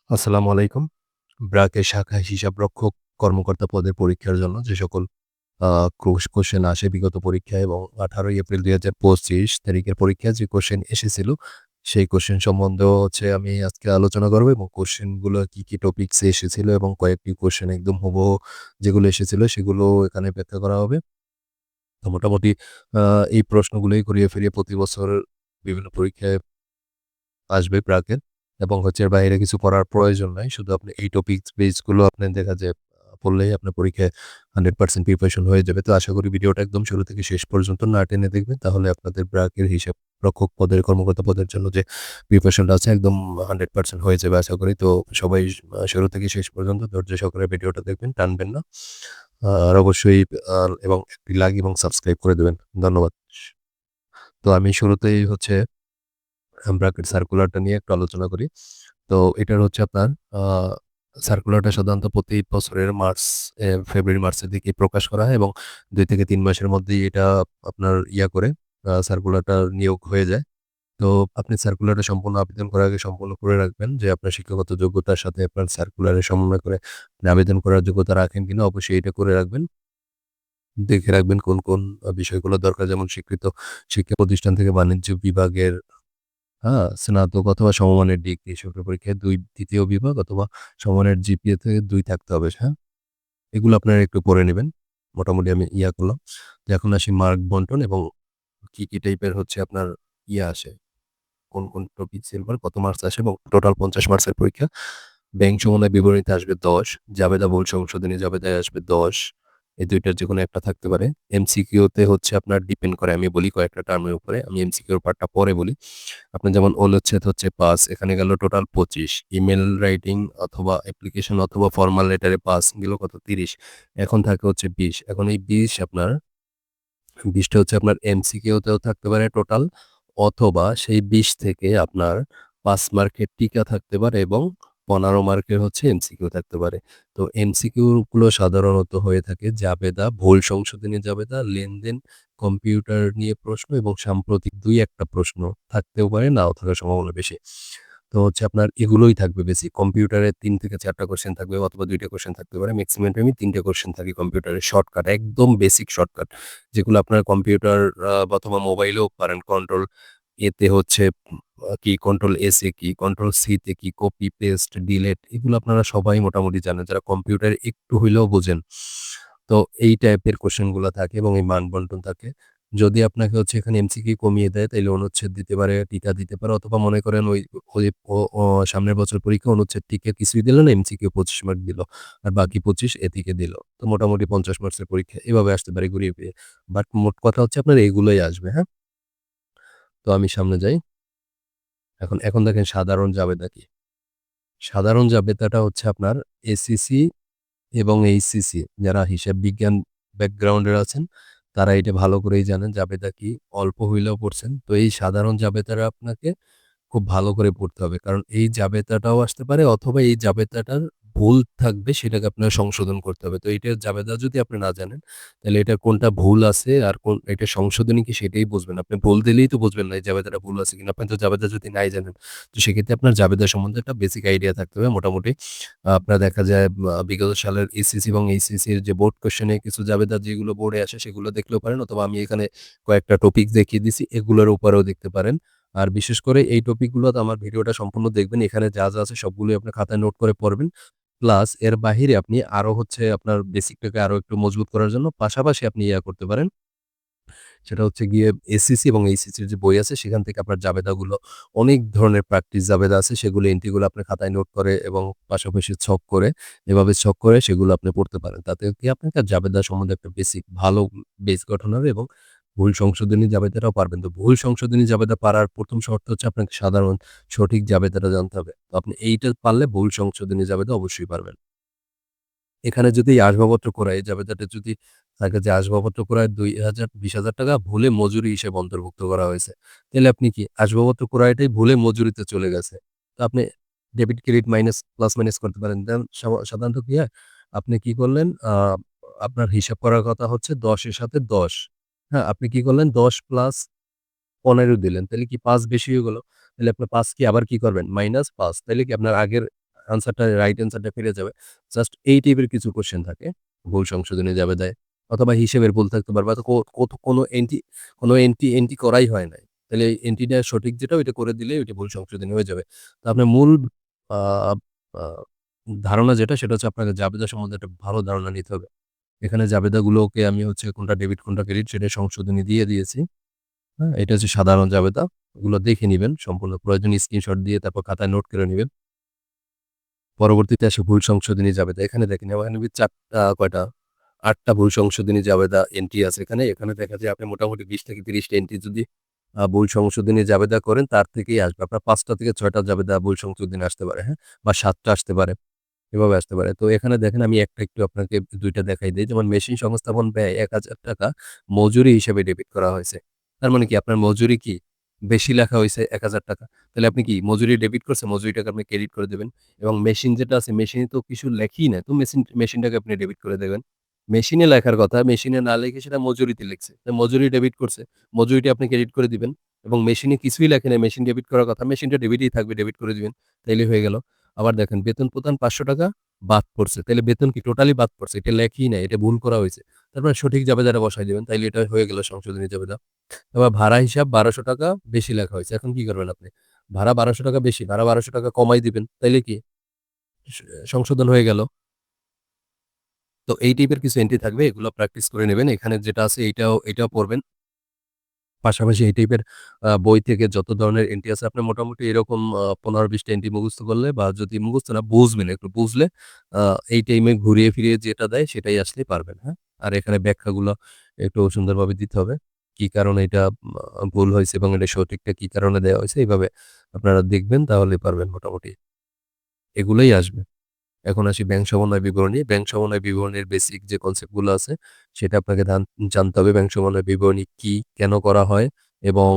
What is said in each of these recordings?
আসসালামু আলাইকুম। ব্র্যাকের শাখা হিসাবরক্ষক কর্মকর্তা পদের পরীক্ষার জন্য যে সকল আ কোশ্চেন আসে বিগত পরীক্ষায় এবং ১৮ এপ্রিল ২০২৫ তারিখের পরীক্ষায় যে কোশ্চেন এসেছিল, সেই কোশ্চেন সম্বন্ধেও আমি আজকে আলোচনা করব এবং কোশ্চেনগুলো কি টপিকস এ এসেছিল এবং কয়েকটি কোশ্চেন একদম হুবহু যেগুলো এসেছিল সেগুলো এখানে ব্যাখ্যা করা হবে। তো মোটামুটি আ এই প্রশ্নগুলোই ঘুরিয়ে ফিরিয়ে প্রতি বছর বিভিন্ন পরীক্ষায় আসবে ব্র্যাকের এবং এর বাইরে কিছু পড়ার প্রয়োজন নাই। শুধু আপনি এই টপিকস বেস গুলো আপনার দেখা যায় পড়লেই আপনার পরীক্ষায় 100% প্রিপারেশন হয়ে যাবে। তো আশা করি ভিডিওটা একদম শুরু থেকে শেষ পর্যন্ত না টেনে দেখবেন। তাহলে আপনাদের ব্র্যাকের হিসাব রক্ষক পদের কর্মকর্তা পদের জন্য যে প্রিপারেশনটা আছে একদম 100% হয়ে যাবে আশা করি। তো সবাই শুরু থেকে শেষ পর্যন্ত ধৈর্য সহকারে ভিডিওটা দেখবেন, টানবেন না। আর অবশ্যই এবং একটি লাইক এবং সাবস্ক্রাইব করে দেবেন। ধন্যবাদ। তো আমি শুরুতেই ব্র্যাকেট সার্কুলারটা নিয়ে একটু আলোচনা করি। তো এটার আপনার আ সার্কুলারটা সাধারণত প্রতি বছরের ফেব্রুয়ারি-মার্চের দিকে প্রকাশ করা হয় এবং ২ থেকে ৩ মাসের মধ্যেই এটা আপনার করে সার্কুলারটা নিয়োগ হয়ে যায়। তো আপনি সার্কুলারটা সম্পূর্ণ আবেদন করার আগে সম্পূর্ণ করে রাখবেন যে আপনার শিক্ষাগত যোগ্যতার সাথে আপনার সার্কুলারের সমন্বয় করে আপনি আবেদন করার যোগ্যতা রাখেন কিনা অবশ্যই এটা করে রাখবেন। দেখে রাখবেন কোন বিষয়গুলো দরকার যেমন স্বীকৃত শিক্ষা প্রতিষ্ঠান থেকে বাণিজ্য বিভাগের স্নাতক অথবা সমমানের ডিগ্রি সরকারি পরীক্ষায় ২য় বিভাগ অথবা সমমানের জিপিএ থেকে ২ থাকতে হবে, হ্যাঁ? এগুলো আপনারা একটু পড়ে নিবেন। মোটামুটি আমি করলাম। যে এখন আসি মার্ক বন্টন এবং কি টাইপের আপনার আসে, কোন টপিকসের উপর কত মার্কস আসে এবং টোটাল ৫০ মার্কসের পরীক্ষা। ব্যাংক সমন্বয় বিবরণীতে আসবে ১০, জাবেদা বহুল সংশোধনী জাবেদায় আসবে ১০। এই ২ টার যেকোনো একটা থাকতে পারে। এমসিকিউতে আপনার ডিপেন্ড করে আমি বলি কয়েকটা টার্মের উপরে। আমি এমসিকিউর পার্টটা পরে বলি। আপনার যেমন অনুচ্ছেদ ৫, এখানে গেল টোটাল ২৫। ইমেইল রাইটিং অথবা অ্যাপ্লিকেশন অথবা ফরমাল লেটারে পাস গেল কত ৩০। এখন থাকে ২০। এখন এই ২০ টা আপনার এমসিকিউতেও থাকতে পারে টোটাল অথবা সেই ২০ থেকে আপনার ৫ মার্কের টিকা থাকতে পারে এবং ১৫ মার্কের এমসিকিউ থাকতে পারে। তো এমসিকিউ গুলো সাধারণত হয়ে থাকে জাবেদা, ভুল সংশোধনী জাবেদা, লেনদেন, কম্পিউটার নিয়ে প্রশ্ন এবং সাম্প্রতিক ২-১ টা প্রশ্ন থাকতেও পারে, নাও থাকার সম্ভাবনা বেশি। তো আপনার এগুলোই থাকবে বেসিক। কম্পিউটারে ৩ থেকে ৪ টা কোয়েশ্চেন থাকবে অথবা ২ টা কোয়েশ্চেন থাকতে পারে। মেক্সিমাম টাইমে ৩ টা কোয়েশ্চেন থাকে কম্পিউটারে শর্টকাট, একদম বেসিক শর্টকাট। যেগুলো আপনার কম্পিউটার অথবা মোবাইলেও পারেন। কন্ট্রোল এ তে কি, কন্ট্রোল এস এ কি, কন্ট্রোল সি তে কি, কপি, পেস্ট, ডিলিট এগুলো আপনারা সবাই মোটামুটি জানেন যারা কম্পিউটারে একটু হইলেও বোঝেন। তো এই টাইপের কোয়েশ্চেন গুলা থাকে এবং এই মান বন্টন থাকে। যদি আপনাকে এখানে এমসিকিউ কমিয়ে দেয় তাইলে অনুচ্ছেদ দিতে পারে, টিকা দিতে পারে অথবা মনে করেন ওই ওই ও ও সামনের বছর পরীক্ষা অনুচ্ছেদ টিকা কিছুই দিল না, এমসিকিউ ২৫ মার্ক দিল। আর বাকি ২৫ এ থেকে দিল। তো মোটামুটি ৫০ মার্কসের পরীক্ষা এভাবে আসতে পারে ঘুরিয়ে ফিরিয়ে। বাট মোট কথা আপনার এগুলোই আসবে, হ্যাঁ? তো আমি সামনে যাই। এখন দেখেন সাধারণ জাবেদা কি? সাধারণ জাবেদাটা আপনার এসইসি এবং এইচএসসি যারা হিসাব বিজ্ঞান ব্যাকগ্রাউন্ডের আছেন, তারা এটা ভালো করেই জানেন জাবেদা কি। অল্প হইলেও পড়ছেন। তো এই সাধারণ জাবেদাটা আপনাকে খুব ভালো করে পড়তে হবে। কারণ এই জাবেদাটাও আসতে পারে অথবা এই জাবেদাটার ভুল থাকবে সেটাকে আপনার সংশোধন করতে হবে। তো এইটার জাবেদা যদি আপনি না জানেন, তাহলে এটা কোনটা ভুল আছে আর এটা সংশোধনী কি সেটাই বুঝবেন। আপনি ভুল দিলেই তো বুঝবেন না এই জাবেদাটা ভুল আছে কিনা। আপনি তো জাবেদা যদি নাই জানেন, তো সেক্ষেত্রে আপনার জাবেদা সম্বন্ধে একটা বেসিক আইডিয়া থাকতে হবে মোটামুটি। আপনার দেখা যায় বিগত সালের এসএসসি এবং এইচএসসির যে বোর্ড কোয়েশ্চেন এ কিছু জাবেদা যেগুলো বোর্ডে আসে সেগুলো দেখলেও পারেন অথবা আমি এখানে কয়েকটা টপিক দেখিয়ে দিছি এগুলোর উপরেও দেখতে পারেন। আর বিশেষ করে এই টপিকগুলোতে আমার ভিডিওটা সম্পূর্ণ দেখবেন। এখানে যা আছে সবগুলোই আপনি খাতায় নোট করে পড়বেন। প্লাস এর বাহিরে আপনি আরো আপনার বেসিকটাকে আরো একটু মজবুত করার জন্য পাশাপাশি আপনি করতে পারেন। সেটা গিয়ে এসসিসি এবং এইচএসসির যে বই আছে সেখান থেকে আপনার জাবেদাগুলো অনেক ধরনের প্র্যাকটিস জাবেদা আছে সেগুলো এন্ট্রিগুলো আপনি খাতায় নোট করে এবং পাশাপাশি ছক করে এভাবে ছক করে সেগুলো আপনি পড়তে পারেন। তাতে কি আপনার জাবেদা সম্বন্ধে একটা বেসিক ভালো বেস গঠন হবে এবং ভুল সংশোধনী জাবেদাটাও পারবেন। তো ভুল সংশোধনী জাবেদা পারার ১ম শর্ত আপনাকে সাধারণ সঠিক জাবেদাটা জানতে হবে। তো আপনি এইটা পারলে ভুল সংশোধনী জাবেদা অবশ্যই পারবেন। এখানে যদি এই আসবাবপত্র ক্রয় জাবেদাটা যদি থাকে যে আসবাবপত্র ক্রয়ের ৳২০,০০০ ভুলে মজুরি হিসেবে অন্তর্ভুক্ত করা হয়েছে। তাহলে আপনি কি আসবাবপত্র ক্রয়টাই ভুলে মজুরিতে চলে গেছে। তো আপনি debit, credit, minus, plus minus করতে পারেন। দেন সাধারণত কি হয়? আপনি কি করলেন? আপনার হিসাব করার কথা ১০ এর সাথে ১০, হ্যাঁ? আপনি কি করলেন? ১০ প্লাস ১৫ দিলেন। তাহলে কি ৫ বেশি হয়ে গেল? তাহলে আপনি ৫ কি আবার কি করবেন? -৫ তাইলে কি আপনার আগের রাইট অ্যান্সারটা ফিরে যাবে। জাস্ট এই টাইপের কিছু কোয়েশ্চেন থাকে। ভুল সংশোধনী জাবেদায় অথবা হিসেবের ভুল থাকতে পারে বা কোনো এন্ট্রি করাই হয় নাই। তাহলে এই এন্ট্রিটা সঠিক যেটা ওইটা করে দিলে ওইটা ভুল সংশোধনী হয়ে যাবে। তো আপনার মূল আ আ ধারণা যেটা সেটা হচ্ছে আপনাকে জাবেদা সম্বন্ধে একটা ভালো ধারণা নিতে হবে। এখানে জাবেদাগুলোকে আমি হচ্ছে কোনটা ডেবিট কোনটা ক্রেডিট সেটা সংশোধনী দিয়ে দিয়েছি। হ্যাঁ? এটা হচ্ছে সাধারণ জাবেদা। ওগুলো দেখে নিবেন। সম্পূর্ণ প্রয়োজনীয় স্ক্রিনশট দিয়ে তারপর খাতায় নোট করে নিবেন। পরবর্তীতে আসে ভুল সংশোধনী জাবেদা। এখানে দেখেন এখানে ৪ কয়টা ৮ টা ভুল সংশোধনী জাবেদা এন্ট্রি আছে এখানে। এখানে দেখা যায় আপনি মোটামুটি ২০ থেকে ৩০ টা এন্ট্রি যদি ভুল সংশোধনী জাবেদা করেন তার থেকেই আসবে। আপনার ৫ টা থেকে ৬ টা জাবেদা ভুল সংশোধনী আসতে পারে, হ্যাঁ? বা ৭ টা আসতে পারে। এভাবে আসতে পারে। তো এখানে দেখেন আমি একটা একটু আপনাকে ২ টা দেখাই দেই। যেমন মেশিন সংস্থাপন ব্যয় ৳১,০০০ মজুরি হিসেবে ডেবিট করা হয়েছে। তার মানে কি আপনার মজুরি কি বেশি লেখা হইছে ৳১,০০০। তাহলে আপনি কি মজুরি ডেবিট করছে, মজুরিটাকে আপনি ক্রেডিট করে দিবেন এবং মেশিন যেটা আছে মেশিনে তো কিছু লেখেই নাই। তো মেশিনটাকে আপনি ডেবিট করে দেবেন। মেশিনে লেখার কথা মেশিনে না লিখে সেটা মজুরিতে লিখছে। তো মজুরি ডেবিট করছে। মজুরিটা আপনি ক্রেডিট করে দিবেন এবং মেশিনে কিছুই লেখে নাই। মেশিন ডেবিট করার কথা। মেশিনটা ডেবিটই থাকবে, ডেবিট করে দিবেন। তাইলেই হয়ে গেল। আবার দেখেন বেতন প্রদান ৳৫০০ বাদ পড়ছে। তাইলে বেতন কি টোটালি বাদ পড়ছে? এটা লেখেই নাই। এটা ভুল করা হইছে। তারপরে সঠিক জাবেদাটা বসায় দিবেন। তাইলে এটা হয়ে গেল সংশোধনী জাবেদা। এবার ভাড়া হিসাব ৳১২০০ বেশি লেখা হইছে। এখন কি করবেন আপনি? ভাড়া ৳১২০০ বেশি, ভাড়া ৳১২০০ কমাই দিবেন। তাইলে কি স সংশোধন হয়ে গেল। তো এই টাইপের কিছু এন্ট্রি থাকবে। এগুলো প্র্যাকটিস করে নিবেন। এখানে যেটা আছে এটাও পড়বেন। পাশাপাশি এই টাইপের বই থেকে যত ধরনের এন্ট্রি আছে আপনার মোটামুটি এরকম ১৫-২০ টা এন্ট্রি মুখস্থ করলে বা যদি মুখস্থ না বুঝবেন একটু বুঝলে আ এই টাইমে ঘুরিয়ে ফিরিয়ে যেটা দেয় সেটাই আসলেই পারবেন, হ্যাঁ? আর এখানে ব্যাখ্যাগুলো একটু সুন্দরভাবে দিতে হবে। কি কারণে এটা ভুল হইছে এবং এটা সঠিকটা কি কারণে দেয়া হইছে এইভাবে আপনারা দেখবেন তাহলেই পারবেন মোটামুটি। এগুলোই আসবে। এখন আসি ব্যাংক সমন্বয় বিবরণী। ব্যাংক সমন্বয় বিবরণীর বেসিক যে কনসেপ্ট গুলো আছে সেটা আপনাকে জানতে হবে। ব্যাংক সমন্বয় বিবরণী কি? কেন করা হয়? এবং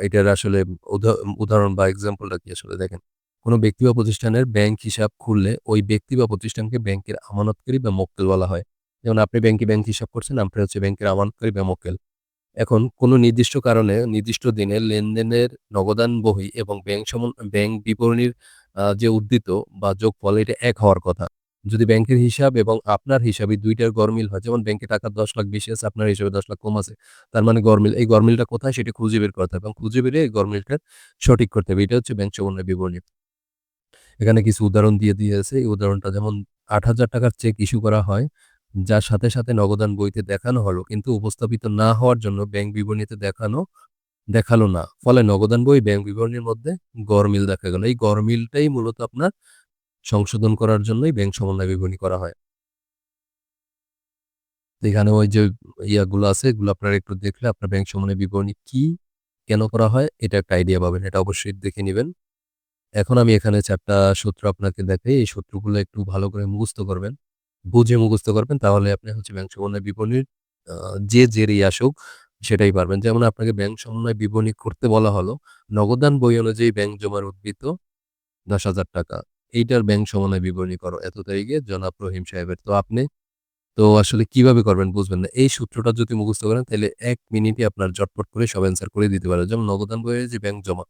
এটার আসলে উদা উদাহরণ বা এক্সাম্পলটা কি আসলে দেখেন। কোন ব্যক্তি বা প্রতিষ্ঠানের ব্যাংক হিসাব খুললে ওই ব্যক্তি বা প্রতিষ্ঠানকে ব্যাংকের আমানতকারী বা মক্কেল বলা হয়। যেমন আপনি ব্যাংক হিসাব করছেন, আপনি হচ্ছে ব্যাংকের আমানতকারী বা মক্কেল। এখন কোনো নির্দিষ্ট কারণে নির্দিষ্ট দিনে লেনদেনের নগদান বহি এবং ব্যাংক বিবরণীর যে উদ্ধৃত বা যোগফল এটা এক হওয়ার কথা। যদি ব্যাংকের হিসাব এবং আপনার হিসাবে ২ টার গড়মিল হয়, যেমন ব্যাংকে টাকা ১০,০০,০০০ বেশি আছে, আপনার হিসাবে ১০,০০,০০০ কম আছে। তার মানে গড়মিল। এই গড়মিলটা কোথায় সেটা খুঁজে বের করতে হবে এবং খুঁজে বের এই গড়মিলটা সঠিক করতে হবে। এটা হচ্ছে ব্যাংক সমন্বয় বিবরণী। এখানে কিছু উদাহরণ দিয়ে দিয়েছে। এই উদাহরণটা যেমন ৳৮,০০০ র চেক ইস্যু করা হয়, যার সাথে নগদান বইতে দেখানো হলো কিন্তু উপস্থাপিত না হওয়ার জন্য ব্যাংক বিবরণীতে দেখালো না। ফলে নগদান বই ব্যাংক বিবরণীর মধ্যে গড়মিল দেখা গেল। এই গড়মিলটাই মূলত আপনার সংশোধন করার জন্যই ব্যাংক সমন্বয় বিবরণী করা হয়। তো এখানে ওই যে ইয়াগুলো আছে এগুলো আপনারা একটু দেখলে আপনার ব্যাংক সমন্বয় বিবরণী কি, কেন করা হয় এটা একটা আইডিয়া পাবেন। এটা অবশ্যই দেখে নিবেন। এখন আমি এখানে ৪ টা সূত্র আপনাকে দেখাই। এই সূত্রগুলো একটু ভালো করে মুখস্থ করবেন। বুঝে মুখস্থ করবেন তাহলে আপনি হচ্ছে ব্যাংক সমন্বয় বিবরণীর আ যে জেরেই আসুক সেটাই পারবেন। যেমন আপনাকে ব্যাংক সমন্বয় বিবরণী করতে বলা হলো, নগদান বই অনুযায়ী ব্যাংক জমার উদ্বৃত্ত ৳১০,০০০ এইটার ব্যাংক সমন্বয় বিবরণী করো এত তারিখে জনাব রহিম সাহেবের। তো আসলে কিভাবে করবেন বুঝবেন না। এই সূত্রটা যদি মুখস্থ করেন তাইলে ১ মিনিটে আপনার ঝটপট করে সব অ্যান্সার করে দিতে পারে। যেমন নগদান বইয়ের যে ব্যাংক জমা,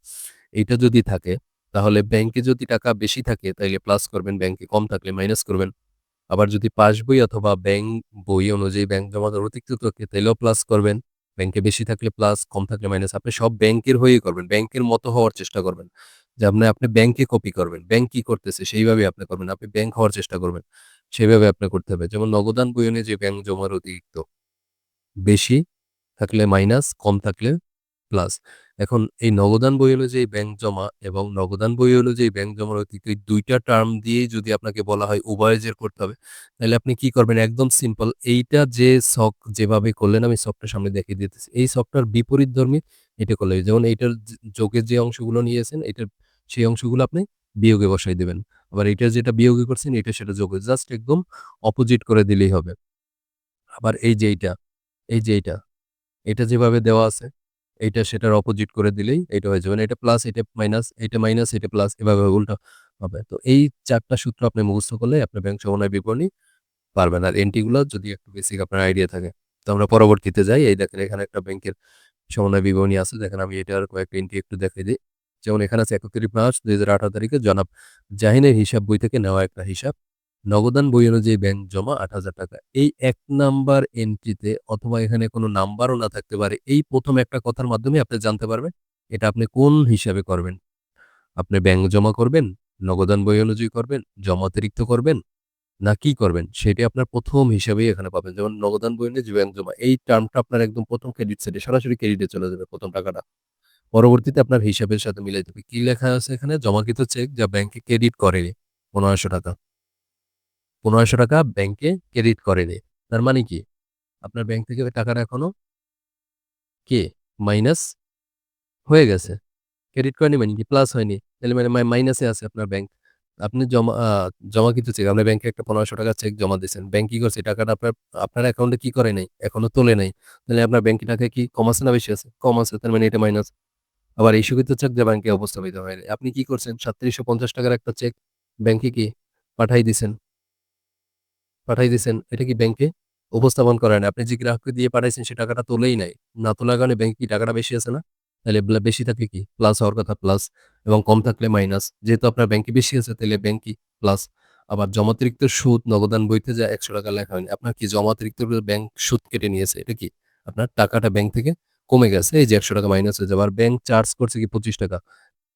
এইটা যদি থাকে তাহলে ব্যাংকে যদি টাকা বেশি থাকে তাইলে প্লাস করবেন, ব্যাংকে কম থাকলে মাইনাস করবেন। আবার যদি পাসবই অথবা ব্যাংক বই অনুযায়ী ব্যাংক জমাতে অতিরিক্ত থাকে তাইলেও প্লাস করবেন। ব্যাংকে বেশি থাকলে প্লাস, কম থাকলে মাইনাস। আপনি সব ব্যাংকের হয়েই করবেন। ব্যাংকের মতো হওয়ার চেষ্টা করবেন। যে আপনি ব্যাংকে কপি করবেন। ব্যাংক কি করতেছে সেইভাবেই আপনি করবেন। আপনি ব্যাংক হওয়ার চেষ্টা করবেন। সেভাবে আপনার করতে হবে। যেমন নগদান বই অনুযায়ী ব্যাংক জমার অতিরিক্ত বেশি থাকলে মাইনাস, কম থাকলে প্লাস। এখন এই নগদান বই অনুযায়ী ব্যাংক জমা এবং নগদান বই অনুযায়ী ব্যাংক জমার অতীত এই ২ টা টার্ম দিয়েই যদি আপনাকে বলা হয় উভয় জের করতে হবে, তাইলে আপনি কি করবেন? একদম সিম্পল এইটা যে ছক যেভাবে করলেন আমি ছকটা সামনে দেখিয়ে দিতেছি। এই ছকটার বিপরীতধর্মী এটা করলে যেমন এইটার যোগের যে অংশগুলো নিয়েছেন এটার সেই অংশগুলো আপনি বিয়োগে বসায় দিবেন। আবার এইটার যেটা বিয়োগে করছেন এটা সেটা যোগে। জাস্ট একদম অপোজিট করে দিলেই হবে। আবার এই যে এইটা এটা যেভাবে দেওয়া আছে, এইটা সেটার অপোজিট করে দিলেই এইটা হয়ে যাবে। মানে এটা প্লাস, এটা মাইনাস, এটা প্লাস এভাবে উল্টা হবে। তো এই ৪ টা সূত্র আপনি মুখস্থ করলে আপনার ব্যাংক সমন্বয় বিবরণী পারবেন। আর এন্ট্রি গুলো যদি একটু বেসিক আপনার আইডিয়া থাকে। তো আমরা পরবর্তীতে যাই। এই দেখেন এখানে একটা ব্যাংকের সমন্বয় বিবরণী আছে। দেখেন আমি এটার কয়েকটা এন্ট্রি একটু দেখাই দেই। যেমন এখানে আছে ৩১ মার্চ ২০১৮ তারিখে জনাব জাহিনের হিসাব বই থেকে নেওয়া একটা হিসাব। নগদান বই অনুযায়ী ব্যাংক জমা ৳৮,০০০। এই ১ নাম্বার এন্ট্রিতে অথবা এখানে কোনো নাম্বারও না থাকতে পারে। এই ১ম একটা কথার মাধ্যমে আপনি জানতে পারবেন এটা আপনি কোন হিসাবে করবেন। আপনি ব্যাংক জমা করবেন, নগদান বই অনুযায়ী করবেন, জমা অতিরিক্ত করবেন না কি করবেন? সেটি আপনার ১ম হিসাবেই এখানে পাবেন। যেমন নগদান বই অনুযায়ী ব্যাংক জমা। এই টার্মটা আপনার একদম ১ম ক্রেডিট সাইডে সরাসরি ক্রেডিটে চলে যাবে ১ম টাকাটা। পরবর্তীতে আপনার হিসাবের সাথে মিলাই দেবে। কি লেখা আছে এখানে? জমাকৃত চেক যা ব্যাংকে ক্রেডিট করেনি ৳১৫০০। ৳১৫০০ ব্যাংকে ক্রেডিট করেনি। তার মানে কি? আপনার ব্যাংক থেকে ওই টাকাটা এখনো কি? মাইনাস হয়ে গেছে। ক্রেডিট করেনি মানে কি? প্লাস হয়নি। তাইলে মানে মাইনাসে আছে আপনার ব্যাংক। আপনি জমাকৃত চেক আপনার ব্যাংকে একটা ৳১৫০০ চেক জমা দিছেন। ব্যাংক কি করছে? টাকাটা আপনার অ্যাকাউন্টে কি করে নাই? এখনো তোলে নাই। তাহলে আপনার ব্যাংকে টাকা কি কম আছে না বেশি আছে? কম আছে। তার মানে এটা মাইনাস। আবার ইস্যুকৃত চেক যা ব্যাংকে উপস্থাপিত হয়নি। আপনি কি করছেন? ৳৩৭৫০ র একটা চেক ব্যাংকে কি পাঠাই দিছেন। এটা কি ব্যাংকে উপস্থাপন করেন নাই। আপনি যে গ্রাহককে দিয়ে পাঠাইছেন সে টাকাটা তোলেই নাই। না তোলার কারণে ব্যাংকে কি টাকাটা বেশি আছে না? তাইলে বেশি থাকলে কি? প্লাস হওয়ার কথা প্লাস এবং কম থাকলে মাইনাস। যেহেতু আপনার ব্যাংকে বেশি আছে তাইলে ব্যাংক কি? প্লাস। আবার জমাতিরিক্ত সুদ নগদান বইতে যা ৳১০০ লেখা হয়নি। আপনার কি জমাতিরিক্ত ব্যাংক সুদ কেটে নিয়েছে। এটা কি? আপনার টাকাটা ব্যাংক থেকে কমে গেছে। এই যে ৳১০০ মাইনাস হয়ে যাবে। আর ব্যাংক চার্জ করছে কি ৳২৫।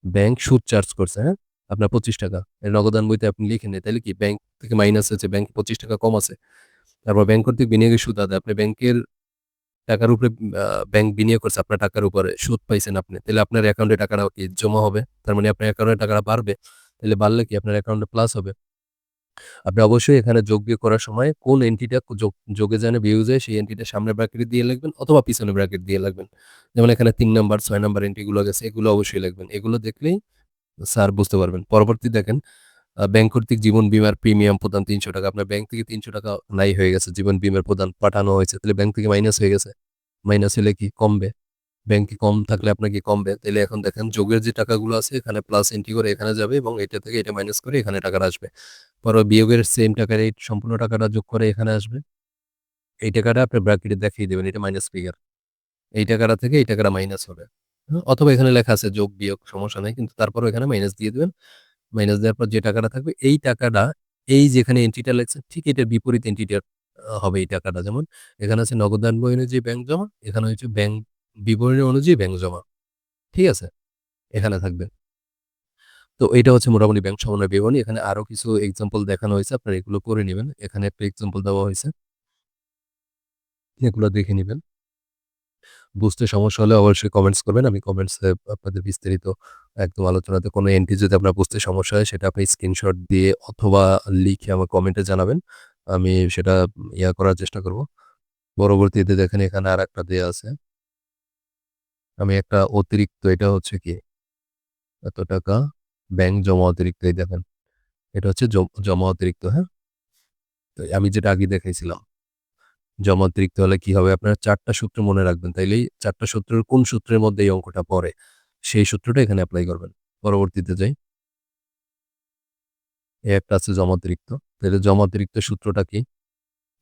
ব্যাংক সুদ চার্জ করছে, হ্যাঁ? আপনার ৳২৫ এর নগদান বইতে আপনি লিখেন নাই। তাইলে কি ব্যাংক থেকে মাইনাস হয়েছে, ব্যাংকে ৳২৫ কম আছে। তারপর ব্যাংক কর্তৃক বিনিয়োগের সুদ আদায়। আপনি ব্যাংকের টাকার উপরে আ ব্যাংক বিনিয়োগ করছে আপনার টাকার উপরে, সুদ পাইছেন আপনি। তাইলে আপনার অ্যাকাউন্টে টাকাটা কি জমা হবে? তার মানে আপনার অ্যাকাউন্টে টাকাটা বাড়বে। তাইলে বাড়লে কি আপনার অ্যাকাউন্টে প্লাস হবে। আপনি অবশ্যই এখানে যোগ বিয়োগ করার সময় কোন এন্ট্রিটা যোগে যেন বিয়োগ যায় সেই এন্ট্রিটা সামনের ব্র্যাকেটে দিয়ে লিখবেন অথবা পিছনের ব্র্যাকেট দিয়ে লিখবেন। যেমন এখানে ৩ নাম্বার, ৬ নাম্বার এন্ট্রিগুলো গেছে এগুলো অবশ্যই লিখবেন। এগুলো দেখলেই স্যার বুঝতে পারবেন। পরবর্তী দেখেন ব্যাংক কর্তৃক জীবন বীমার প্রিমিয়াম প্রদান ৳৩০০। আপনার ব্যাংক থেকে ৳৩০০ নাই হয়ে গেছে। জীবন বীমার প্রদান পাঠানো হয়েছে। তাহলে ব্যাংক থেকে মাইনাস হয়ে গেছে। মাইনাস হলে কি কমবে। ব্যাংকে কম থাকলে আপনার কি কমবে। তাইলে এখন দেখেন যোগের যে টাকাগুলো আছে এখানে প্লাস এন্ট্রি করে এখানে যাবে এবং এটা থেকে এটা মাইনাস করে এখানে টাকাটা আসবে। পরে বিয়োগের সেম টাকার এই সম্পূর্ণ টাকাটা যোগ করে এখানে আসবে। এই টাকাটা আপনি ব্র্যাকেটে দেখিয়ে দিবেন। এটা মাইনাস ফিগার। এই টাকাটা থেকে এই টাকাটা মাইনাস হবে। অথবা এখানে লেখা আছে যোগ বিয়োগ সমস্যা নাই। কিন্তু তারপরেও এখানে মাইনাস দিয়ে দিবেন। মাইনাস দেওয়ার পর যে টাকাটা থাকবে এই টাকাটা এই যেখানে এন্ট্রিটা লেখছে ঠিক এটার বিপরীত এন্ট্রিটা হবে এই টাকাটা। যেমন এখানে আছে নগদান বই অনুযায়ী ব্যাংক জমা, এখানে হচ্ছে ব্যাংক বিবরণী অনুযায়ী ব্যাংক জমা। ঠিক আছে? এখানে থাকবে। তো এইটা হচ্ছে মোটামুটি ব্যাংক সমন্বয় বিবরণী। এখানে আরো কিছু এক্সাম্পল দেখানো হয়েছে। আপনারা এগুলো করে নিবেন। এখানে একটা এক্সাম্পল দেওয়া হয়েছে। এগুলো দেখে নিবেন। বুঝতে সমস্যা হলে অবশ্যই কমেন্টস করবেন। আমি কমেন্টসে আপনাদের বিস্তারিত একদম আলোচনাতে কোনো এন্ট্রি যদি আপনার বুঝতে সমস্যা হয় সেটা আপনি স্ক্রিনশট দিয়ে অথবা লিখে আমার কমেন্টে জানাবেন। আমি সেটা করার চেষ্টা করব। পরবর্তীতে দেখেন এখানে আরেকটা দেয়া আছে। আমি একটা অতিরিক্ত এটা হচ্ছে কি এত টাকা ব্যাংক জমা অতিরিক্ত এই দেখেন। এটা হচ্ছে জমা অতিরিক্ত, হ্যাঁ? তো আমি যেটা আগে দেখাইছিলাম। জমা অতিরিক্ত হলে কি হবে? আপনারা ৪ টা সূত্র মনে রাখবেন। তাইলেই ৪ টা সূত্রের কোন সূত্রের মধ্যে এই অঙ্কটা পড়ে, সেই সূত্রটা এখানে এপ্লাই করবেন। পরবর্তীতে যাই। একটা আছে জমা অতিরিক্ত। তাহলে জমা অতিরিক্ত সূত্রটা কি?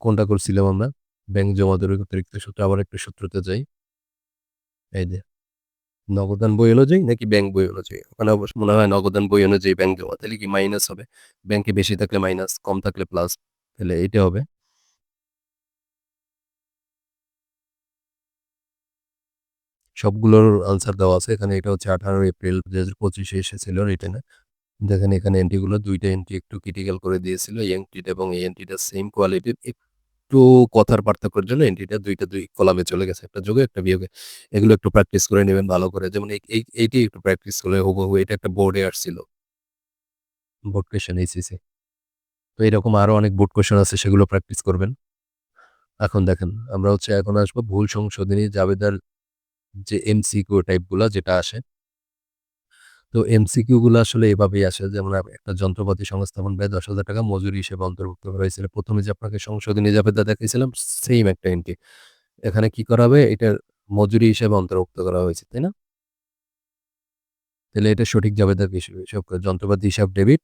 কোনটা করছিলাম আমরা? ব্যাংক জমা অতিরিক্ত সূত্র। আবার একটু সূত্রতে যাই। এই যে নগদান বই অনুযায়ী নাকি ব্যাংক বই অনুযায়ী? ওখানে অবশ্য মনে হয় নগদান বই অনুযায়ী ব্যাংক জমা। তাহলে কি মাইনাস হবে? ব্যাংকে বেশি থাকলে মাইনাস, কম থাকলে প্লাস। তাহলে এইটা হবে। সবগুলোর আনসার দেওয়া আছে। এখানে এটা হচ্ছে 18 এপ্রিল ২০২৫ এ এসেছিল রিটেনে। দেখেন এখানে এন্ট্রিগুলো ২ টা এন্ট্রি একটু ক্রিটিক্যাল করে দিয়েছিল। এই এন্ট্রিটা এবং এই এন্ট্রিটা সেম কোয়ালিটির। একটু কথার পার্থক্যের জন্য এন্ট্রিটা ২ টা ২ কলামে চলে গেছে। একটা যোগে একটা বিয়োগে। এগুলো একটু প্র্যাকটিস করে নিবেন ভালো করে। যেমন এইটি একটু প্র্যাকটিস করলে হুবহু এটা একটা বোর্ডে আসছিল। Board question HSC. তো এরকম আরো অনেক বোর্ড কোয়েশ্চেন আছে সেগুলো প্র্যাকটিস করবেন। এখন দেখেন আমরা হচ্ছে এখন আসবো ভুল সংশোধনী জাবেদার যে এমসিকিউ টাইপ গুলা যেটা আসে। তো এমসিকিউ গুলো আসলে এভাবেই আসে যেমন একটা যন্ত্রপাতি সংস্থাপন ব্যয় ৳১০,০০০ মজুরি হিসেবে অন্তর্ভুক্ত করা হয়েছিল। ১ম এ যে আপনাকে সংশোধনী জাবেদা দেখাইছিলাম সেইম একটা এন্ট্রি। এখানে কি করা হবে? এটার মজুরি হিসেবে অন্তর্ভুক্ত করা হয়েছে, তাই না? তাহলে এটা সঠিক জাবেদা কি হিসেব যন্ত্রপাতি হিসাব ডেবিট,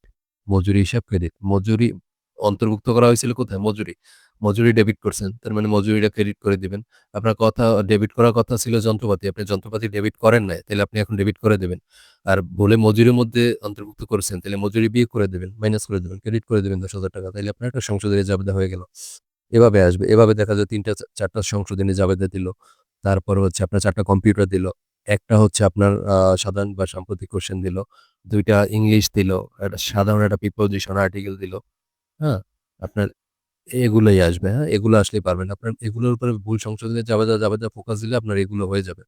মজুরি হিসাব ক্রেডিট। মজুরি অন্তর্ভুক্ত করা হয়েছিল কোথায়? মজুরি। মজুরি ডেবিট করছেন। তার মানে মজুরিটা ক্রেডিট করে দিবেন। আপনার কথা ডেবিট করার কথা ছিল যন্ত্রপাতি। আপনি যন্ত্রপাতি ডেবিট করেন নাই। তাইলে আপনি এখন ডেবিট করে দিবেন। আর ভুলে মজুরির মধ্যে অন্তর্ভুক্ত করেছেন। তাইলে মজুরি বিয়োগ করে দিবেন, মাইনাস করে দিবেন, ক্রেডিট করে দিবেন ৳১০,০০০ তাইলে আপনার একটা সংশোধনী জাবেদা হয়ে গেল। এভাবে আসবে। এভাবে দেখা যায় ৩ টা ৪ টা সংশোধনী জাবেদা দিল। তারপরে হচ্ছে আপনার ৪ টা কম্পিউটার দিল। একটা হচ্ছে আপনার সাধারণ বা সাম্প্রতিক কোয়েশ্চেন দিল। ২ টা ইংলিশ দিল। একটা সাধারণ একটা প্রিপোজিশন আর্টিকেল দিল। হ্যাঁ? আপনার এগুলোই আসবে, হ্যাঁ? এগুলো আসলেই পারবেন। আপনার এগুলোর উপরে ভুল সংশোধনের জাবেদা ফোকাস দিলে আপনার এগুলো হয়ে যাবে।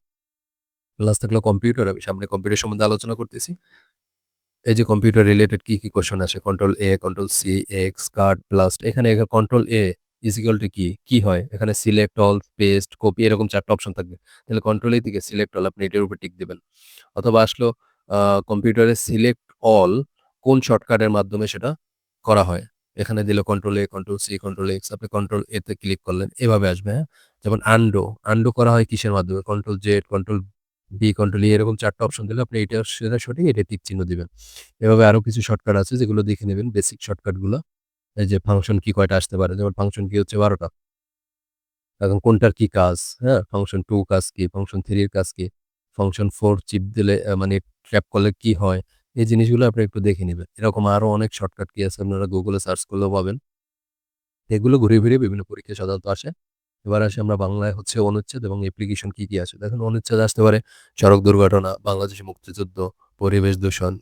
প্লাস থাকলো কম্পিউটার। আমি সামনে কম্পিউটার সম্বন্ধে আলোচনা করতেছি। এই যে কম্পিউটার রিলেটেড কি কোয়েশ্চেন আসে? কন্ট্রোল এ, কন্ট্রোল সি, এক্স, কাট, ব্লাস্ট। এখানে control A is equal to কি? কি হয়? এখানে সিলেক্ট অল, পেস্ট, কপি এরকম ৪ টা অপশন থাকবে। তাহলে কন্ট্রোল এ থেকে সিলেক্ট অল আপনি এটার উপর টিক দিবেন। অথবা আসলো আ কম্পিউটারে সিলেক্ট অল কোন শর্টকাটের মাধ্যমে সেটা করা হয়। এখানে দিল কন্ট্রোল এ, কন্ট্রোল সি, কন্ট্রোল এক্স আপনি কন্ট্রোল এ তে ক্লিক করলেন। এভাবে আসবে, হ্যাঁ? যেমন আন্ডু করা হয় কিসের মাধ্যমে? Control Z, control B, control E এরকম ৪ টা অপশন দিলে আপনি এটা সেটা সঠিক, এটা টিক চিহ্ন দিবেন। এভাবে আরো কিছু শর্টকাট আছে যেগুলো দেখে নিবেন বেসিক শর্টকাট গুলা। এই যে ফাংশন কি কয়টা আসতে পারে? যেমন ফাংশন কি হচ্ছে ১২ টা। এখন কোনটার কি কাজ, হ্যাঁ? ফাংশন 2 কাজ কি? ফাংশন 3 এর কাজ কি? ফাংশন 4 চিপ দিলে মানে ট্র্যাপ করলে কি হয়? এই জিনিসগুলো আপনি একটু দেখে নিবেন। এরকম আরো অনেক শর্টকাট কি আছে আপনারা Google এ সার্চ করলেও পাবেন। এগুলো ঘুরিয়ে ফিরিয়ে বিভিন্ন পরীক্ষায় সাধারণত আসে। এবার আসি আমরা বাংলায় হচ্ছে অনুচ্ছেদ এবং অ্যাপ্লিকেশন কি আছে? দেখেন অনুচ্ছেদ আসতে পারে সড়ক দুর্ঘটনা, বাংলাদেশে মুক্তিযুদ্ধ, পরিবেশ দূষণ,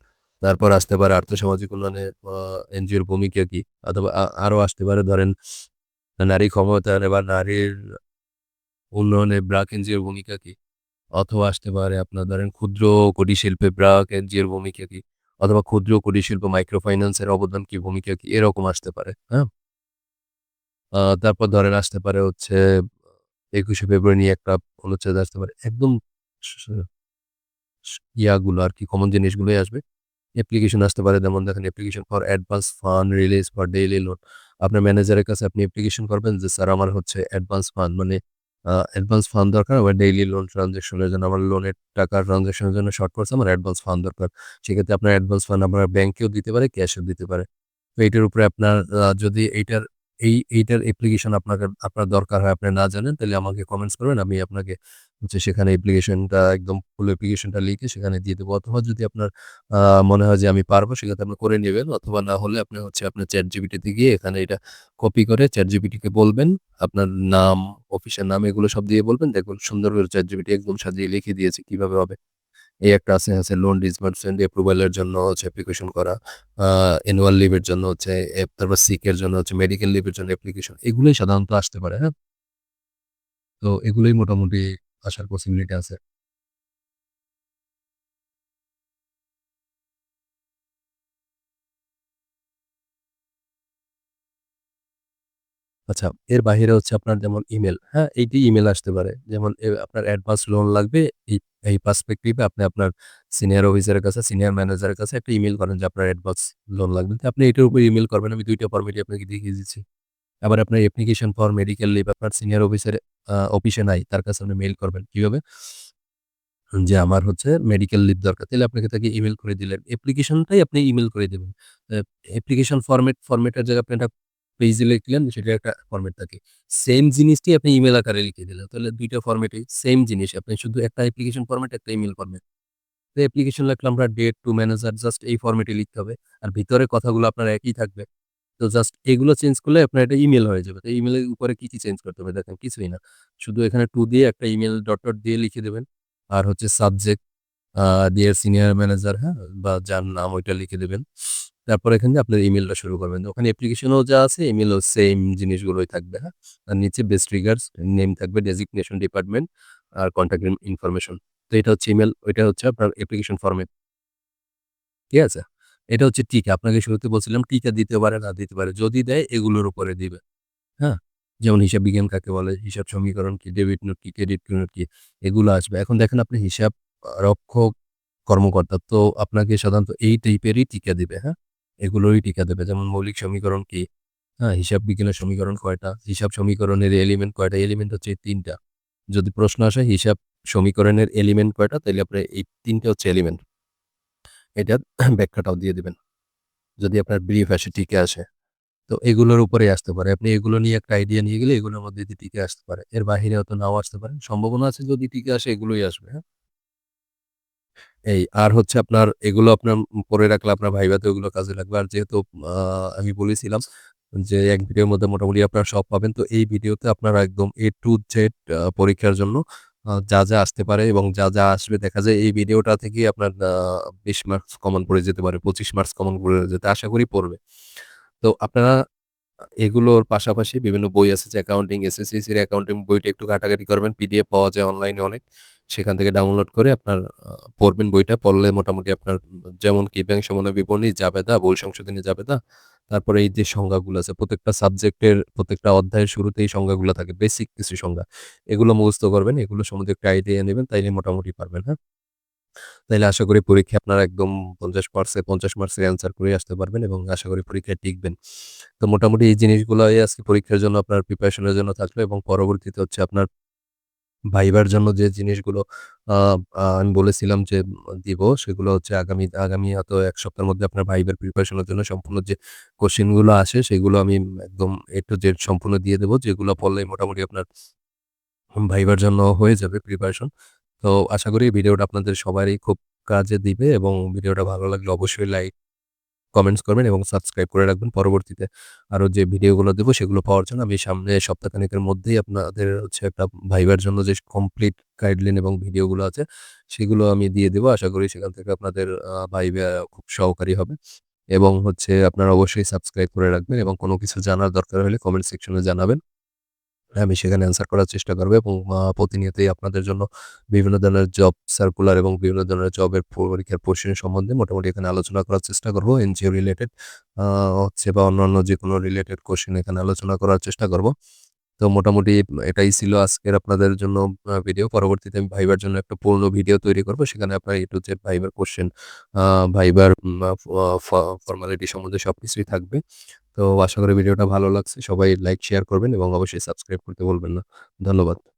তারপর আসতে পারে আর্থসামাজিক উন্নয়নে এনজিওর ভূমিকা কি? অথবা আরো আসতে পারে ধরেন নারী ক্ষমতায়নে বা নারীর উন্নয়নে ব্র্যাক এনজিওর ভূমিকা কি? অথবা আসতে পারে আপনার ধরেন ক্ষুদ্র কুটির শিল্পে ব্র্যাক এনজিওর ভূমিকা কি? অথবা ক্ষুদ্র কুটির শিল্প মাইক্রো ফাইন্যান্স এর অবদান কি, ভূমিকা কি? এরকম আসতে পারে, হ্যাঁ? তারপর ধরেন আসতে পারে হচ্ছে ২১শে ফেব্রুয়ারি নিয়ে একটা অনুচ্ছেদ আসতে পারে। একদম স স ইয়াগুলো আরকি কমন জিনিসগুলোই আসবে। অ্যাপ্লিকেশন আসতে পারে যেমন দেখেন application for advance fund release for daily loan. আপনার ম্যানেজারের কাছে আপনি অ্যাপ্লিকেশন করবেন যে, "স্যার আমার হচ্ছে অ্যাডভান্স ফান্ড মানে অ্যাডভান্স ফান্ড দরকার আমার ডেইলি লোন ট্রান্সেকশন এর জন্য। আমার লোনের টাকা ট্রান্সেকশন এর জন্য শর্ট পড়ছে আমার অ্যাডভান্স ফান্ড দরকার।" সেক্ষেত্রে আপনার অ্যাডভান্স ফান্ড আপনার ব্যাংকেও দিতে পারে, ক্যাশেও দিতে পারে। তো এইটার উপরে আপনার যদি এইটার অ্যাপ্লিকেশন আপনার দরকার হয়, আপনি না জানেন তাহলে আমাকে কমেন্টস করবেন। আমি আপনাকে হচ্ছে সেখানে অ্যাপ্লিকেশনটা একদম ফুল অ্যাপ্লিকেশনটা লিখে সেখানে দিয়ে দেব। অথবা যদি আপনার আ মনে হয় যে আমি পারবো সেক্ষেত্রে আপনি করে নিবেন। অথবা না হলে আপনি হচ্ছে আপনার ChatGPT তে গিয়ে এখানে এটা কপি করে ChatGPT কে বলবেন, আপনার নাম, অফিসের নাম এগুলো সব দিয়ে বলবেন। দেখবেন সুন্দর করে ChatGPT একদম সাজিয়ে লিখে দিয়েছে কিভাবে হবে। এই একটা আছে লোন ডিসবার্সমেন্ট অ্যাপ্রুভাল এর জন্য হচ্ছে অ্যাপ্লিকেশন করা। আ অ্যানুয়াল লিভ এর জন্য হচ্ছে তারপর সিক এর জন্য হচ্ছে মেডিকেল লিভ এর জন্য অ্যাপ্লিকেশন। এগুলোই সাধারণত আসতে পারে, হ্যাঁ? তো এগুলোই মোটামুটি আসার পসিবিলিটি আছে। আচ্ছা, এর বাহিরে হচ্ছে আপনার যেমন ইমেইল, হ্যাঁ? এইটি ইমেইল আসতে পারে। যেমন আপনার অ্যাডভান্স লোন লাগবে। এই এই পার্সপেক্টিভ এ আপনি আপনার সিনিয়র অফিসারের কাছে, সিনিয়র ম্যানেজারের কাছে একটা ইমেইল করেন যে আপনার অ্যাডভান্স লোন লাগবে। তো আপনি এটার উপর ইমেইল করবেন। আমি ২ টা ফরমেটই আপনাকে দেখিয়ে দিচ্ছি। আবার আপনার অ্যাপ্লিকেশন ফর মেডিকেল লিভ আপনার সিনিয়র অফিসের অফিসে নাই। তার কাছে আপনি মেইল করবেন। কিভাবে? যে আমার হচ্ছে মেডিকেল লিভ দরকার। তাইলে আপনাকে তাকে ইমেইল করে দিলেন। অ্যাপ্লিকেশনটাই আপনি ইমেইল করে দিবেন। অ্যাপ্লিকেশন ফরমেটের জায়গায় আপনি একটা পেজে লিখলেন, সেটার একটা ফরমেট থাকে। সেইম জিনিসটি আপনি ইমেইল আকারে লিখে দিলেন। তাহলে ২ টা ফরমেটেই সেইম জিনিস। আপনি শুধু একটা অ্যাপ্লিকেশন ফরমেট, একটা ইমেইল ফরমেট। তো অ্যাপ্লিকেশন লিখলে আমরা ডেট টু ম্যানেজার জাস্ট এই ফরমেটে লিখতে হবে। আর ভিতরে কথাগুলো আপনার একই থাকবে। তো জাস্ট এগুলো চেঞ্জ করলে আপনার এটা ইমেইল হয়ে যাবে। তো ইমেইলের উপরে কি চেঞ্জ করতে হবে? দেখেন কিছুই না। শুধু এখানে টু দিয়ে একটা ইমেইল ডট দিয়ে লিখে দিবেন। আর হচ্ছে সাবজেক্ট আ ডিয়ার সিনিয়র ম্যানেজার, হ্যাঁ? বা যার নাম ওইটা লিখে দিবেন। তারপর এখান দিয়ে আপনার ইমেইলটা শুরু করবেন। ওখানে অ্যাপ্লিকেশনেও যা আছে ইমেইলেও সেইম জিনিসগুলোই থাকবে, হ্যাঁ? আর নিচে বেস্ট রিগার্ডস নেম থাকবে, ডেজিগনেশন ডিপার্টমেন্ট আর কনট্যাক্ট ইনফরমেশন। তো এটা হচ্ছে ইমেইল, ওইটা হচ্ছে আপনার অ্যাপ্লিকেশন ফরমেট। ঠিক আছে? এটা হচ্ছে টিকা। আপনাকে শুরুতে বলছিলাম টিকা দিতে পারে, না দিতে পারে। যদি দেয় এগুলোর উপরে দিবে। হ্যাঁ? যেমন হিসাব বিজ্ঞান কাকে বলে, হিসাব সমীকরণ কি, ডেবিট নোট কি, ক্রেডিট নোট কি এগুলো আসবে। এখন দেখেন আপনি হিসাব রক্ষক কর্মকর্তা। তো আপনাকে সাধারণত এই টাইপেরই টিকা দিবে, হ্যাঁ? এগুলোরই টিকা দেবে। যেমন মৌলিক সমীকরণ কি, হ্যাঁ? হিসাব বিজ্ঞানের সমীকরণ কয়টা? হিসাব সমীকরণের এলিমেন্ট কয়টা? এলিমেন্ট হচ্ছে এই ৩ টা। যদি প্রশ্ন আসে হিসাব সমীকরণের এলিমেন্ট কয়টা? তাইলে আপনার এই ৩ টা হচ্ছে এলিমেন্ট। এটার ব্যাখ্যাটাও দিয়ে দিবেন। যদি আপনার ব্রিফ আসে, টিকা আসে। তো তো এগুলোর উপরেই আসতে পারে। আপনি এগুলো নিয়ে একটা আইডিয়া নিয়ে গেলে এগুলোর মধ্যে দিয়ে টিকে আসতে পারে। এর বাহিরে হয়তো নাও আসতে পারে। সম্ভাবনা আছে যদি টিকে আসে এগুলোই আসবে, হ্যাঁ? আর হচ্ছে আপনার এগুলো আপনার পড়ে রাখলে আপনার ভাইভাতেও এগুলো কাজে লাগবে। আর যেহেতু আ আমি বলেছিলাম যে এক ভিডিওর মধ্যে মোটামুটি আপনারা সব পাবেন। তো এই ভিডিওতে আপনারা একদম A to Z পরীক্ষার জন্য যা আসতে পারে এবং যা আসবে দেখা যায় এই ভিডিওটা থেকেই আপনার ২০ মার্কস কমন পড়ে যেতে পারে, ২৫ মার্কস কমন পড়ে যেতে আশা করি পড়বে। তো আপনারা এগুলোর পাশাপাশি বিভিন্ন বই আছে যে অ্যাকাউন্টিং, এসএসসির অ্যাকাউন্টিং বইটা একটু ঘাটাঘাটি করবেন। পিডিএফ পাওয়া যায় অনলাইনে অনেক। সেখান থেকে ডাউনলোড করে আপনার পড়বেন বইটা। পড়লে মোটামুটি আপনার যেমন কি ব্যাংক সমন্বয় বিবরণী, জাবেদা, বই সংশোধনী জাবেদা, তারপরে এই যে সংজ্ঞাগুলো আছে প্রত্যেকটা সাবজেক্টের প্রত্যেকটা অধ্যায়ের শুরুতেই সংজ্ঞাগুলো থাকে। বেসিক কিছু সংজ্ঞা। এগুলো মুখস্থ করবেন। এগুলো সম্বন্ধে একটা আইডিয়া নিবেন তাইলে মোটামুটি পারবেন, হ্যাঁ? তাইলে আশা করি পরীক্ষায় আপনারা একদম ৫০ মার্কসের অ্যান্সার করে আসতে পারবেন এবং আশা করি পরীক্ষায় টিকবেন। তো মোটামুটি এই জিনিসগুলাই আজকে পরীক্ষার জন্য আপনার প্রিপারেশন এর জন্য থাকলো এবং পরবর্তীতে হচ্ছে আপনার ভাইবার জন্য যে জিনিসগুলো আ আ আমি বলেছিলাম যে দিব সেগুলো হচ্ছে আগামী হয়তো ১ সপ্তাহের মধ্যে আপনার ভাইবার প্রিপারেশন এর জন্য সম্পূর্ণ যে কোয়েশ্চেন গুলো আসে সেগুলো আমি একদম A to Z সম্পূর্ণ দিয়ে দেব। যেগুলো পড়লেই মোটামুটি আপনার ভাইবার জন্য হয়ে যাবে প্রিপারেশন। তো আশা করি ভিডিওটা আপনাদের সবারই খুব কাজে দিবে এবং ভিডিওটা ভালো লাগলে অবশ্যই লাইক, কমেন্টস করবেন এবং সাবস্ক্রাইব করে রাখবেন। পরবর্তীতে আরো যে ভিডিওগুলো দেব সেগুলো পাওয়ার জন্য আমি সামনে সপ্তাহখানেকের মধ্যেই আপনাদের হচ্ছে একটা ভাইবার জন্য যে কমপ্লিট গাইডলাইন এবং ভিডিওগুলো আছে সেগুলো আমি দিয়ে দেব। আশা করি সেখান থেকে আপনাদের ভাইবা খুব সহকারী হবে এবং হচ্ছে আপনারা অবশ্যই সাবস্ক্রাইব করে রাখবেন এবং কোনো কিছু জানার দরকার হলে কমেন্ট সেকশনে জানাবেন। আমি সেখানে অ্যান্সার করার চেষ্টা করব এবং প্রতিনিয়তই আপনাদের জন্য বিভিন্ন ধরনের জব সার্কুলার এবং বিভিন্ন ধরনের জবের পরীক্ষার কোশ্চেন সম্বন্ধে মোটামুটি এখানে আলোচনা করার চেষ্টা করব। এনজিও রিলেটেড আ হচ্ছে বা অন্যান্য যেকোনো রিলেটেড কোশ্চেন এখানে আলোচনা করার চেষ্টা করব। তো মোটামুটি এটাই ছিল আজকের আপনাদের জন্য ভিডিও। পরবর্তীতে আমি ভাইবার জন্য একটা পূর্ণ ভিডিও তৈরি করব। সেখানে আপনার A to Z ভাইবার কোশ্চেন, আ ভাইবার উম আ ফ ফ ফর্মালিটি সম্বন্ধে সবকিছুই থাকবে। তো আশা করি ভিডিওটা ভালো লাগছে। সবাই লাইক, শেয়ার করবেন এবং অবশ্যই সাবস্ক্রাইব করতে ভুলবেন না। ধন্যবাদ।